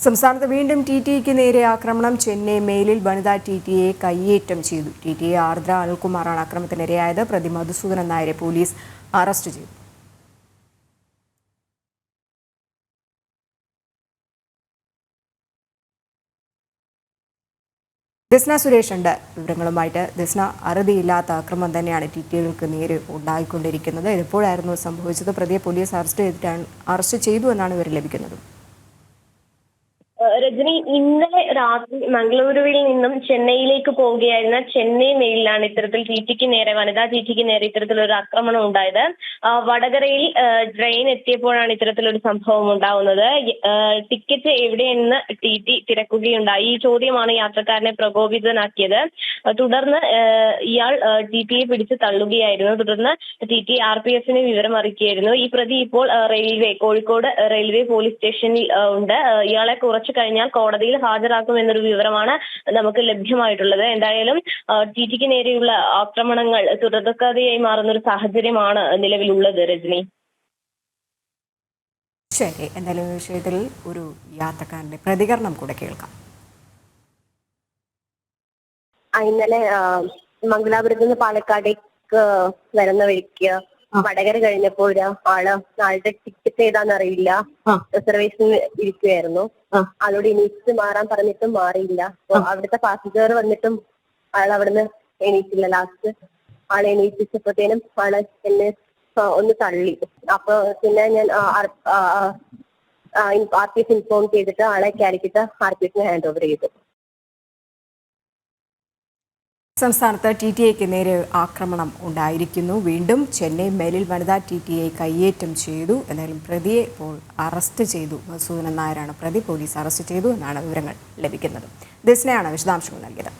സംസ്ഥാനത്ത് വീണ്ടും ടിടിഇക്ക് നേരെ ആക്രമണം. ചെന്നൈ മെയിലിൽ വനിതാ ടിടിഇയെ കയ്യേറ്റം ചെയ്തു. ടിടിഇ ആർദ്ര അനിൽകുമാറാണ് ആക്രമണത്തിനിരയായത്. പ്രതി മധുസൂദനൻ നായരെ പോലീസ് അറസ്റ്റ് ചെയ്തു. ദിസ്ന സുരേഷ് ഉണ്ട് വിവരങ്ങളുമായിട്ട്. ദിസ്ന, അറുതിയില്ലാത്ത ആക്രമണം തന്നെയാണ് ടിടിഇകൾക്ക് നേരെ ഉണ്ടായിക്കൊണ്ടിരിക്കുന്നത്. എപ്പോഴായിരുന്നു സംഭവിച്ചത്? പ്രതിയെ പോലീസ് അറസ്റ്റ് ചെയ്തു എന്നാണ് ഇവർ ലഭിക്കുന്നത്. രജനി, ഇന്നലെ രാത്രി മംഗളൂരുവിൽ നിന്നും ചെന്നൈയിലേക്ക് പോവുകയായിരുന്ന ചെന്നൈ മെയിലാണ് ഇത്തരത്തിൽ വനിതാ ടിടിക്ക് നേരെ ഇത്തരത്തിലൊരു ആക്രമണം ഉണ്ടായത്. വടകരയിൽ ട്രെയിൻ എത്തിയപ്പോഴാണ് ഇത്തരത്തിലൊരു സംഭവം ഉണ്ടാവുന്നത്. ടിക്കറ്റ് എവിടെയെന്ന് ടിടി തിരക്കുകയുണ്ടായി. ഈ ചോദ്യമാണ് യാത്രക്കാരനെ പ്രകോപിതനാക്കിയത്. തുടർന്ന് ഇയാൾ ടിടിയെ പിടിച്ച് തള്ളുകയായിരുന്നു. തുടർന്ന് ടിടി RPFന് വിവരം അറിയിക്കുകയായിരുന്നു. ഈ പ്രതി ഇപ്പോൾ കോഴിക്കോട് റെയിൽവേ പോലീസ് സ്റ്റേഷനിൽ ഉണ്ട്. ഇയാളെ കുറച്ചു കഴിഞ്ഞാൽ കോടതിയിൽ ഹാജരാക്കുമെന്നൊരു വിവരമാണ് നമുക്ക് ലഭ്യമായിട്ടുള്ളത്. എന്തായാലും ടിടിക്ക് നേരെയുള്ള ആക്രമണങ്ങൾ തുടർക്കഥയായി മാറുന്ന ഒരു സാഹചര്യമാണ് നിലവിലുള്ളത്. രജനി, ശരി, എന്തായാലും ഈ വിഷയത്തിൽ ഒരു യാത്രക്കാരന്റെ പ്രതികരണം കൂടെ കേൾക്കാം. ഇന്നലെ മംഗലാപുരത്ത് നിന്ന് പാലക്കാടേക്ക് വരുന്ന വഴിക്ക് വടകര കഴിഞ്ഞപ്പോൾ ആളുടെ ടിക്കറ്റ് ഏതാന്നറിയില്ല, റിസർവേഷൻ ഇരിക്കുകയായിരുന്നു. ആളോട് എണീറ്റ് മാറാൻ പറഞ്ഞിട്ടും മാറിയില്ല. അവിടുത്തെ പാസഞ്ചർ വന്നിട്ടും ആൾ അവിടുന്ന് എണീറ്റില്ല. ലാസ്റ്റ് ആളെ എണീറ്റിച്ചപ്പോഴത്തേനും ആള് എന്നെ ഒന്ന് തള്ളി. അപ്പൊ പിന്നെ ഞാൻ RPF ഇൻഫോം ചെയ്തിട്ട് ആളെ കാലിക്കറ്റ് RPFന് ഹാൻഡ് ഓവർ ചെയ്തു. സംസ്ഥാനത്ത് ടിടിഇക്ക് നേരെ ആക്രമണം ഉണ്ടായിരിക്കുന്നു. വീണ്ടും ചെന്നൈ മെയിലിൽ വനിതാ ടിടിഇയെ കയ്യേറ്റം ചെയ്തു. എന്തായാലും പ്രതിയെ ഇപ്പോൾ അറസ്റ്റ് ചെയ്തു. മധുസൂദനൻ നായരാണ് പ്രതി. പോലീസ് അറസ്റ്റ് ചെയ്തു എന്നാണ് വിവരങ്ങൾ ലഭിക്കുന്നത്. ദിസ്നയാണ് വിശദാംശങ്ങൾ നൽകിയത്.